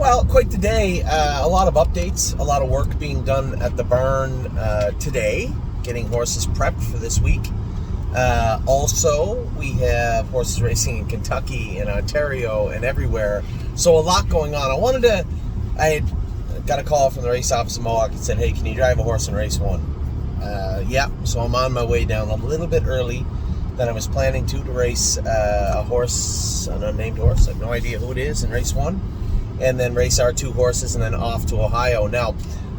Well, quite the day. A lot of updates, a lot of work being done at the barn today, getting horses prepped for this week. Also, we have horses racing in Kentucky and Ontario and everywhere. So a lot going on. I had got a call from the race office in Mohawk and said, hey, can you drive a horse in race one? Yeah, so I'm on my way down a little bit early than I was planning to race a horse, an unnamed horse. I have no idea who it is in race one. And then race our two horses and then off to Ohio. Now,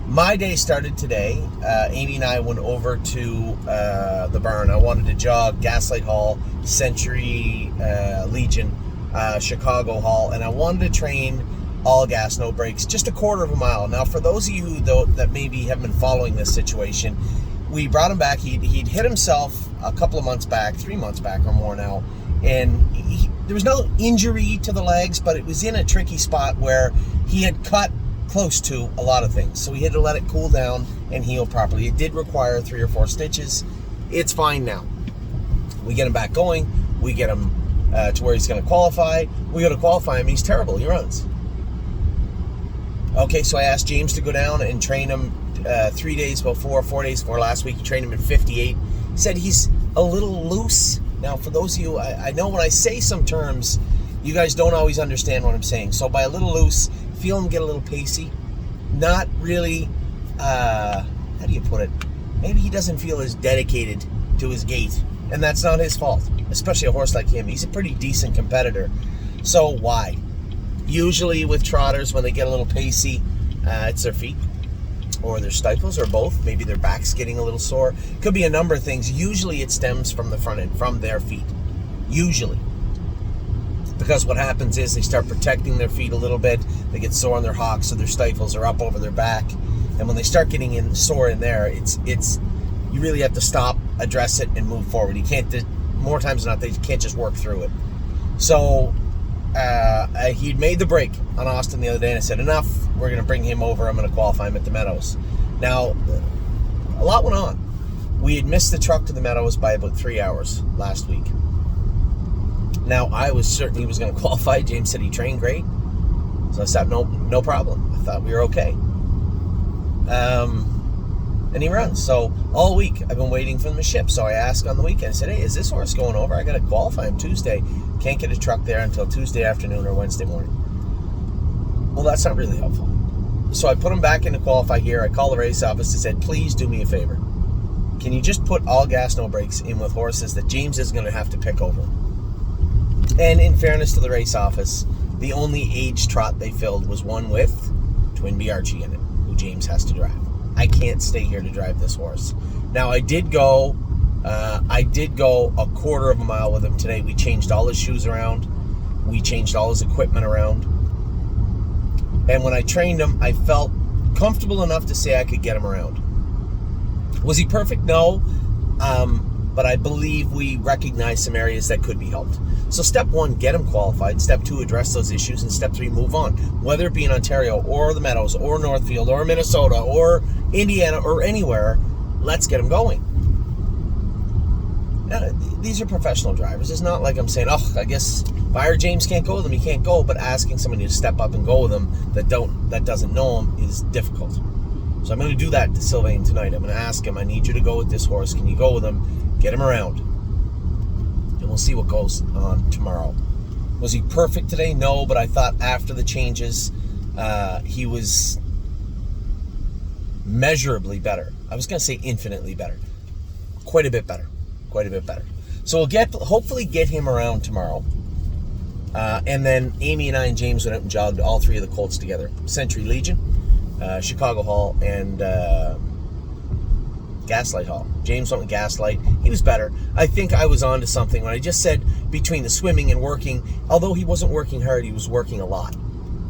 my day started today. Amy and I went over to the barn. I wanted to jog Gaslight Hall, Century, Legion, Chicago Hall, and I wanted to train all gas, no brakes, just a quarter of a mile. Now, for those of you though that maybe have been following this situation, we brought him back. He'd hit himself a couple of months back, 3 months back or more now, and there was no injury to the legs, but it was in a tricky spot where he had cut close to a lot of things. So he had to let it cool down and heal properly. It did require 3 or 4 stitches. It's fine now. We get him back going. We get him to where he's going to qualify. We go to qualify him. He's terrible. He runs. Okay, so I asked James to go down and train him 4 days before last week. He trained him in 58. He said he's a little loose. Now, for those of you, I know when I say some terms, you guys don't always understand what I'm saying. So by a little loose, feel him get a little pacey. Not really, how do you put it? Maybe he doesn't feel as dedicated to his gait. And that's not his fault, especially a horse like him. He's a pretty decent competitor. So why? Usually with trotters, when they get a little pacey, it's their feet or their stifles or both. Maybe their back's getting a little sore. Could be a number of things. Usually it stems from the front end, from their feet. Usually. Because what happens is they start protecting their feet a little bit. They get sore on their hocks, so their stifles are up over their back. And when they start getting sore in there, it's you really have to stop, address it, and move forward. You can't, more times than not, they can't just work through it. So he'd made the break on Austin the other day, and I said, enough, we're going to bring him over. I'm going to qualify him at the Meadows. Now, a lot went on. We had missed the truck to the Meadows by about 3 hours last week. Now, I was certain he was going to qualify. James said he trained great. So I said, no problem. I thought we were okay. And he runs. So all week, I've been waiting for him to ship. So I asked on the weekend, I said, hey, is this horse going over? I got to qualify him Tuesday. Can't get a truck there until Tuesday afternoon or Wednesday morning. Well, that's not really helpful. So I put him back in to qualify here. I called the race office and said, please do me a favor. Can you just put all gas, no brakes in with horses that James is going to have to pick over? And in fairness to the race office, the only age trot they filled was one with Twin B. Archie in it, who James has to drive. I can't stay here to drive this horse. Now, I did go a quarter of a mile with him today. We changed all his shoes around. We changed all his equipment around. And when I trained him, I felt comfortable enough to say I could get him around. Was he perfect? No. But I believe we recognized some areas that could be helped. So step 1, get him qualified. Step 2, address those issues. And step 3, move on. Whether it be in Ontario or the Meadows or Northfield or Minnesota or Indiana or anywhere, let's get him going. Now, these are professional drivers. It's not like I'm saying, oh, I guess Buyer James can't go with them. He can't go. But asking somebody to step up and go with them that doesn't know him is difficult. So I'm going to do that to Sylvain tonight. I'm going to ask him, I need you to go with this horse. Can you go with him? Get him around. And we'll see what goes on tomorrow. Was he perfect today? No, but I thought after the changes, he was measurably better. I was going to say infinitely better. Quite a bit better. So we'll hopefully get him around tomorrow. And then Amy and I and James went out and jogged all 3 of the Colts together. Century Legion, Chicago Hall, and Gaslight Hall. James went with Gaslight. He was better. I think I was on to something when I just said between the swimming and working, although he wasn't working hard, he was working a lot.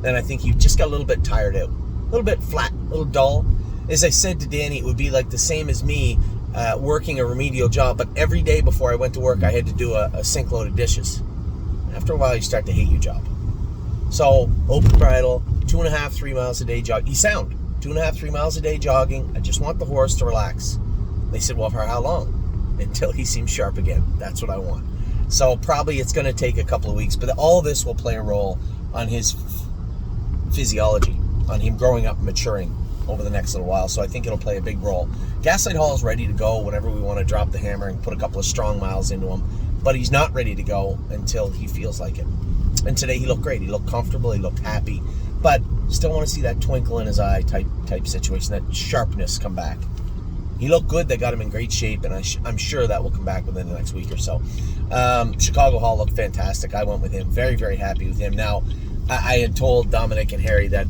And I think he just got a little bit tired out. A little bit flat, a little dull. As I said to Danny, it would be like the same as me working a remedial job, but every day before I went to work, I had to do a sink load of dishes. After a while, you start to hate your job. So, open bridle, 2.5, 3 miles a day jog. He's sound. 2.5, 3 miles a day jogging. I just want the horse to relax. They said, well, for how long? Until he seems sharp again. That's what I want. So probably it's going to take a couple of weeks, but all of this will play a role on his physiology, on him growing up and maturing over the next little while. So I think it'll play a big role. Gaslight Hall is ready to go whenever we want to drop the hammer and put a couple of strong miles into him, but he's not ready to go until he feels like it. And today he looked great. He looked comfortable. He looked happy, but still want to see that twinkle in his eye type situation, that sharpness come back. He looked good. They got him in great shape, and I'm sure that will come back within the next week or so. Chicago Hall looked fantastic. I went with him. Very, very happy with him. Now, I had told Dominic and Harry that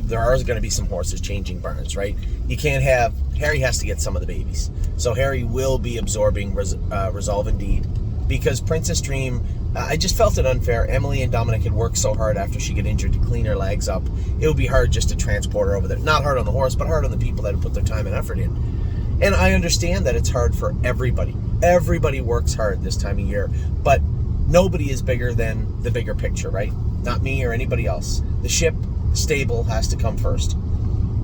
there are going to be some horses changing barns, right? You can't have... Harry has to get some of the babies. So Harry will be absorbing Resolve Indeed, because Princess Dream... I just felt it unfair. Emily and Dominic had worked so hard after she got injured to clean her legs up. It would be hard just to transport her over there. Not hard on the horse, but hard on the people that had put their time and effort in. And I understand that it's hard for everybody. Everybody works hard this time of year. But nobody is bigger than the bigger picture, right? Not me or anybody else. The ship, stable, has to come first.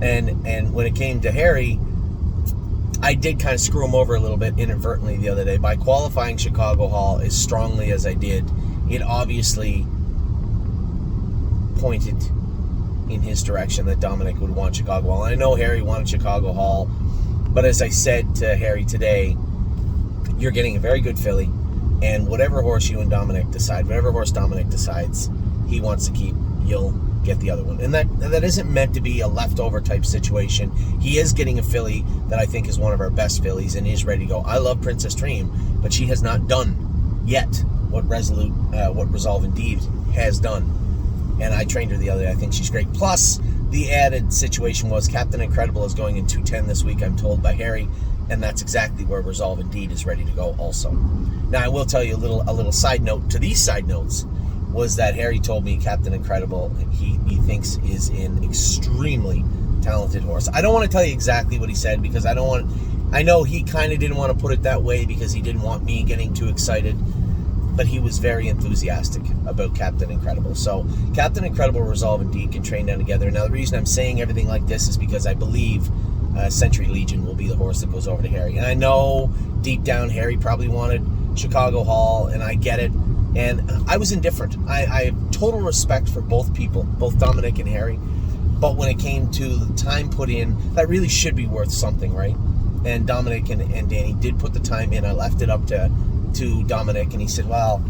And when it came to Harry, I did kind of screw him over a little bit inadvertently the other day by qualifying Chicago Hall as strongly as I did. It obviously pointed in his direction that Dominic would want Chicago Hall. I know Harry wanted Chicago Hall, but as I said to Harry today, you're getting a very good filly, and whatever horse you and Dominic decide, whatever horse Dominic decides he wants to keep, you'll get the other one. And that isn't meant to be a leftover type situation. He is getting a filly that I think is one of our best fillies and is ready to go. I love Princess Dream, but she has not done yet what Resolve Indeed has done. And I trained her the other day. I think she's great. Plus, the added situation was Captain Incredible is going in 210 this week, I'm told by Harry, and that's exactly where Resolve Indeed is ready to go also. Now, I will tell you a little side note to these side notes, was that Harry told me Captain Incredible, he thinks is an extremely talented horse. I don't want to tell you exactly what he said, because I know he kind of didn't want to put it that way because he didn't want me getting too excited, but he was very enthusiastic about Captain Incredible. So Captain Incredible, Resolve Indeed can train down together. Now, the reason I'm saying everything like this is because I believe Century Legion will be the horse that goes over to Harry. And I know deep down Harry probably wanted Chicago Hall, and I get it. And I was indifferent. I have total respect for both people, both Dominic and Harry. But when it came to the time put in, that really should be worth something, right? And Dominic and Danny did put the time in. I left it up to Dominic, and he said, well,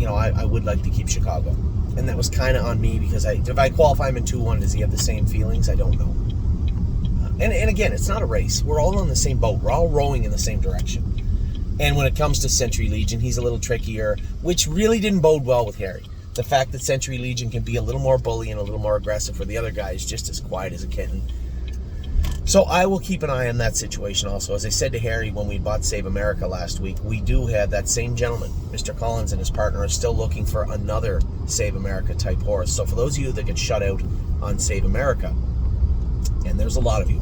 I would like to keep Chicago. And that was kind of on me, because if I qualify him in 2-1, does he have the same feelings? I don't know. And again, it's not a race. We're all in the same boat. We're all rowing in the same direction. And when it comes to Century Legion, he's a little trickier, which really didn't bode well with Harry. The fact that Century Legion can be a little more bully and a little more aggressive, for the other guy is just as quiet as a kitten. So I will keep an eye on that situation also. As I said to Harry when we bought Save America last week, we do have that same gentleman, Mr. Collins, and his partner are still looking for another Save America type horse. So for those of you that get shut out on Save America, and there's a lot of you,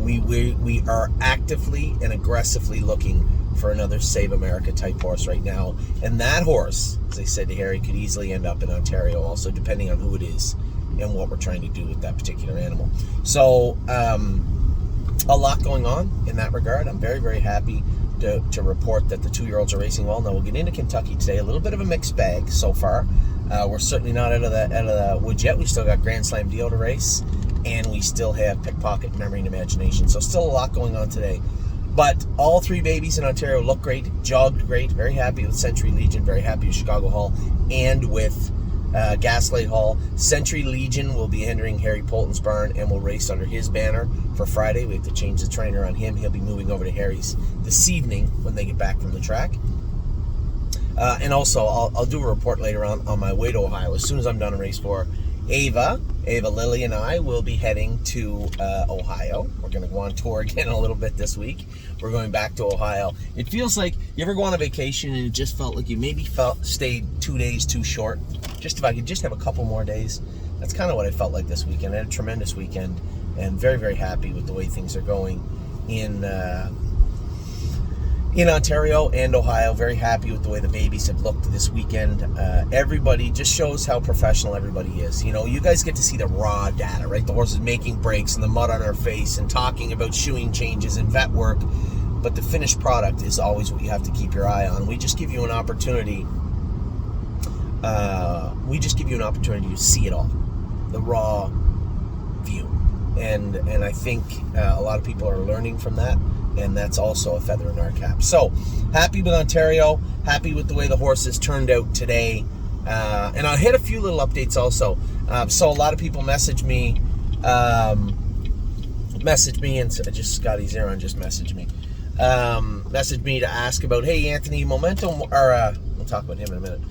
we are actively and aggressively looking for another Save America type horse right now. And that horse, as I said to Harry, could easily end up in Ontario also, depending on who it is and what we're trying to do with that particular animal. So a lot going on in that regard. I'm very, very happy to report that the 2-year-olds are racing well. Now we'll get into Kentucky today. A little bit of a mixed bag so far. We're certainly not out of the woods yet. We still got Grand Slam Deal to race, and we still have Pickpocket, Memory, and Imagination. So still a lot going on today. But all 3 babies in Ontario look great, jogged great. Very happy with Century Legion, very happy with Chicago Hall, and with Gaslight Hall. Century Legion will be entering Harry Polton's barn and will race under his banner for Friday. We have to change the trainer on him. He'll be moving over to Harry's this evening when they get back from the track. And also, I'll do a report later on my way to Ohio. As soon as I'm done in race 4, Ava, Lily, and I will be heading to Ohio. We're going to go on tour again a little bit this week. We're going back to Ohio. It feels like, you ever go on a vacation and it just felt like you maybe stayed 2 days too short? Just if I could just have a couple more days. That's kind of what I felt like this weekend. I had a tremendous weekend and very, very happy with the way things are going in Ontario and Ohio. Very happy with the way the babies have looked this weekend. Everybody just shows how professional everybody is. You guys get to see the raw data, right? The horses making breaks and the mud on our face and talking about shoeing changes and vet work. But the finished product is always what you have to keep your eye on. We just give you an opportunity. To see it all. raw view, and I think a lot of people are learning from that, and that's also a feather in our cap. So happy with Ontario, happy with the way the horses turned out today, and I'll hit a few little updates also. So a lot of people message me, and just Scotty Zeron just messaged me to ask about, hey Anthony, Momentum, or we'll talk about him in a minute.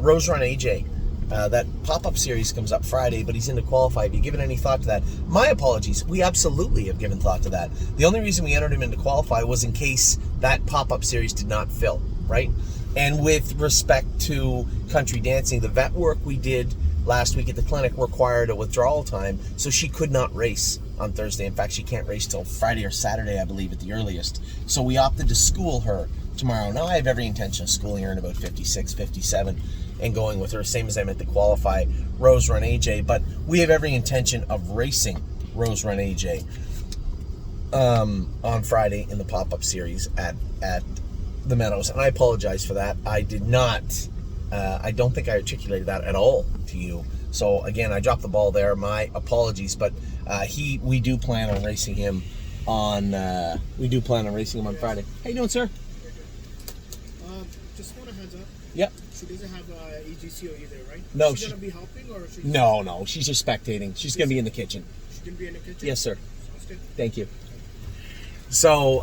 Rose Run AJ. That pop-up series comes up Friday, but he's in to qualify. Have you given any thought to that? My apologies. We absolutely have given thought to that. The only reason we entered him into qualify was in case that pop-up series did not fill, right? And with respect to country dancing, the vet work we did last week at the clinic required a withdrawal time, so she could not race on Thursday. In fact, she can't race till Friday or Saturday, I believe, at the earliest. So we opted to school her tomorrow. Now I have every intention of schooling her in about 56, 57 and going with her, same as I meant to qualify Rose Run AJ, but we have every intention of racing Rose Run AJ on Friday in the pop-up series at the Meadows, and I apologize for that. I did not, I don't think I articulated that at all to you. So again, I dropped the ball there. My apologies, but we do plan on racing him on Friday. How you doing, sir? Just want a heads up. Yep. She doesn't have EGCO either, right? No. Is she gonna be helping, or is she? No. She's just spectating. She's gonna be in the kitchen. She's gonna be in the kitchen. Yes, sir. Sounds good. Thank you. So,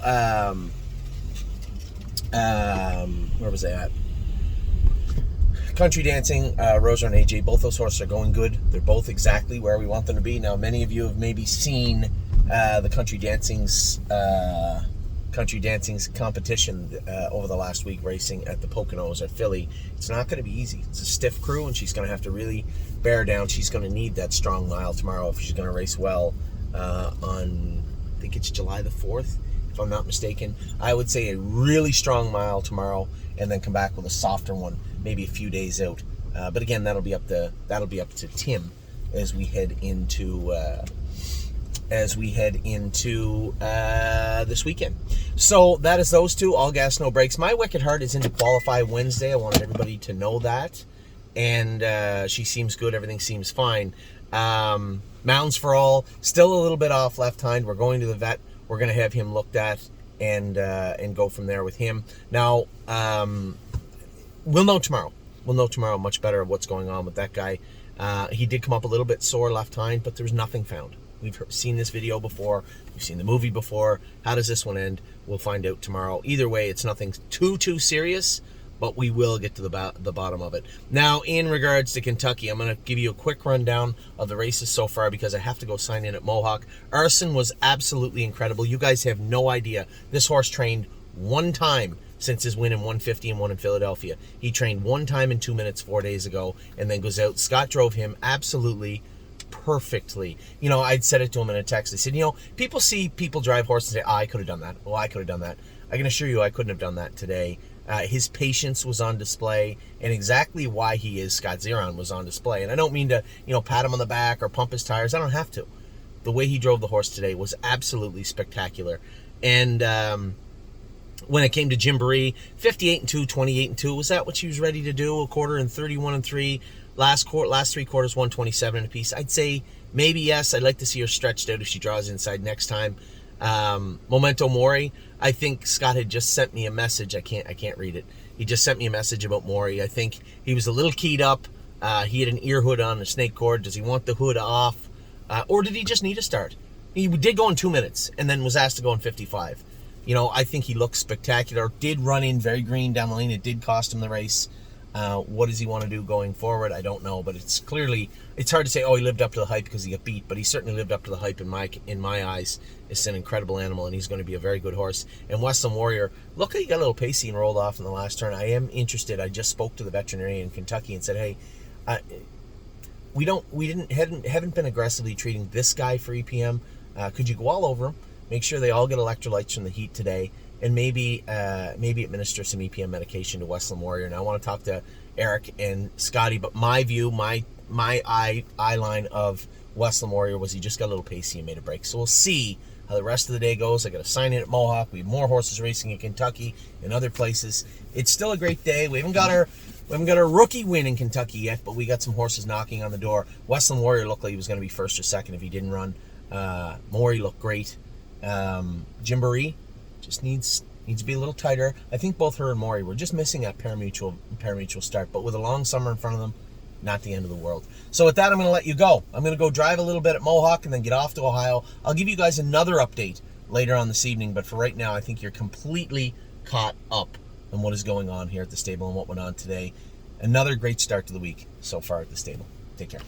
where was I at? Country dancing, Rose Run AJ, both those horses are going good. They're both exactly where we want them to be. Now, many of you have maybe seen the country dancing's competition over the last week, racing at the Poconos at Philly. It's not going to be easy. It's a stiff crew, and she's going to have to really bear down. She's going to need that strong mile tomorrow if she's going to race well on, I think it's July the 4th, if I'm not mistaken. I would say a really strong mile tomorrow, and then come back with a softer one maybe a few days out. But again, that'll be up to Tim as we head into this weekend. So that is those two, all gas, no brakes. My Wicked Heart is in to qualify Wednesday. I wanted everybody to know that. And she seems good. Everything seems fine. Mountains for All, still a little bit off left hind. We're going to the vet. We're going to have him looked at and go from there with him. Now, we'll know tomorrow. We'll know tomorrow much better what's going on with that guy. He did come up a little bit sore left hind, but there's nothing found. We've seen this video before. We've seen the movie before. How does this one end? We'll find out tomorrow. Either way, it's nothing too serious, but we will get to the bottom of it. Now, in regards to Kentucky, I'm going to give you a quick rundown of the races so far because I have to go sign in at Mohawk. Arson was absolutely incredible. You guys have no idea. This horse trained one time since his win in 150 and one in Philadelphia. He trained one time in 2 minutes 4 days ago and then goes out. Scott drove him absolutely perfectly. You know, I'd said it to him in a text. I said, you know, people see people drive horses and say, I could have done that. Well, I could have done that. I can assure you I couldn't have done that today. His patience was on display, and exactly why he is Scott Zeron was on display. And I don't mean to, you know, pat him on the back or pump his tires. I don't have to. The way he drove the horse today was absolutely spectacular. And when it came to Gymboree, 58-2, 28-2, was that what she was ready to do? A quarter and 31-3. Last 3 quarters, 127 apiece. I'd say maybe yes. I'd like to see her stretched out if she draws inside next time. Memento Mori. I think Scott had just sent me a message. I can't read it. He just sent me a message about Mori. I think he was a little keyed up. He had an ear hood on, a snake cord. Does he want the hood off? Or did he just need a start? He did go in 2 minutes and then was asked to go in 55. You know, I think he looked spectacular. Did run in very green down the lane. It did cost him the race. What does he want to do going forward? I don't know, but it's hard to say, oh, he lived up to the hype because he got beat, but he certainly lived up to the hype in my eyes. It's an incredible animal, and he's going to be a very good horse. And Westland Warrior, look, he got a little pacey and rolled off in the last turn. I am interested. I just spoke to the veterinarian in Kentucky and said, hey, haven't been aggressively treating this guy for EPM. Could you go all over him? Make sure they all get electrolytes from the heat today, and maybe administer some EPM medication to Westland Warrior. Now I want to talk to Eric and Scotty, but my view, my eye line of Westland Warrior was he just got a little pacey and made a break. So we'll see how the rest of the day goes. I got a sign in at Mohawk. We have more horses racing in Kentucky and other places. It's still a great day. We haven't got our rookie win in Kentucky yet, but we got some horses knocking on the door. Westland Warrior looked like he was going to be first or second if he didn't run. Maury looked great. Jimboree just needs to be a little tighter. I think both her and Maury were just missing that parimutuel start, but with a long summer in front of them, not the end of the world. So with that, I'm going to let you go. I'm going to go drive a little bit at Mohawk and then get off to Ohio. I'll give you guys another update later on this evening, but for right now, I think you're completely caught up on what is going on here at the stable and what went on today. Another great start to the week so far at the stable. Take care.